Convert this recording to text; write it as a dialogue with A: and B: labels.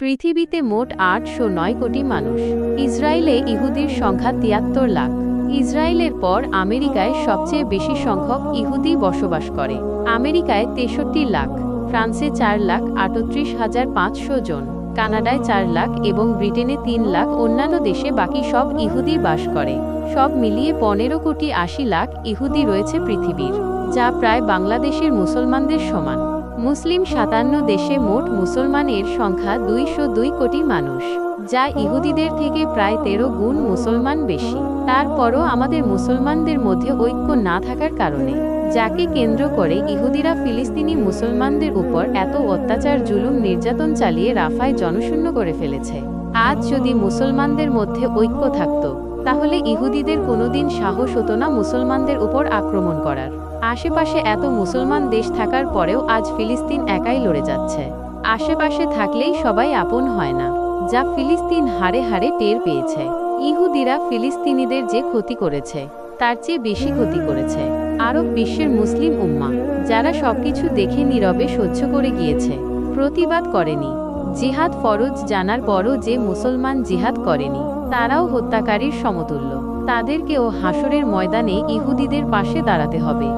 A: পৃথিবীতে মোট ৮০৯ কোটি মানুষ। ইসরায়েলে ইহুদির সংখ্যা ৭৩ লাখ। ইসরায়েলের পর আমেরিকায় সবচেয়ে বেশি সংখ্যক ইহুদি বসবাস করে। আমেরিকায় ৬৩ লাখ, ফ্রান্সে ৪,৩৮,৫০০ জন, কানাডায় ৪ লাখ এবং ব্রিটেনে ৩ লাখ। অন্যান্য দেশে বাকি সব ইহুদি বাস করে। সব মিলিয়ে ১৫,৮০,০০,০০০ ইহুদি রয়েছে পৃথিবীর, যা প্রায় বাংলাদেশের মুসলমানদের সমান। মুসলিম ৫৭ দেশে মোট মুসলমানের সংখ্যা ২০২ কোটি মানুষ, যা ইহুদিদের থেকে প্রায় ১৩ গুণ মুসলমান বেশি। তারপরও আমাদের মুসলমানদের মধ্যে ঐক্য না থাকার কারণে, যাকে কেন্দ্র করে ইহুদিরা ফিলিস্তিনি মুসলমানদের উপর এত অত্যাচার, জুলুম, নির্যাতন চালিয়ে রাফায় জনশূন্য করে ফেলেছে। আজ যদি মুসলমানদের মধ্যে ঐক্য থাকত, তাহলে ইহুদিদের কোনোদিন সাহস হতো না মুসলমানদের উপর আক্রমণ করার। আশেপাশে এত মুসলমান দেশ থাকার পরেও আজ ফিলিস্তিন একাই লড়ে যাচ্ছে। আশেপাশে থাকলেই সবাই আপন হয় না, যা ফিলিস্তিন হাড়ে হাড়ে টের পেয়েছে। ইহুদিরা ফিলিস্তিনিদের যে ক্ষতি করেছে, তার চেয়ে বেশি ক্ষতি করেছে আরব বিশ্বের মুসলিম উম্মাহ, যারা সবকিছু দেখে নীরবে সহ্য করে গিয়েছে, প্রতিবাদ করেনি। জিহাদ ফরজ জানার পরও যে মুসলমান জিহাদ করেনি, তারাও হত্যাকারীর সমতুল্য। তাদেরকেও হাসরের ময়দানে ইহুদিদের পাশে দাঁড়াতে হবে।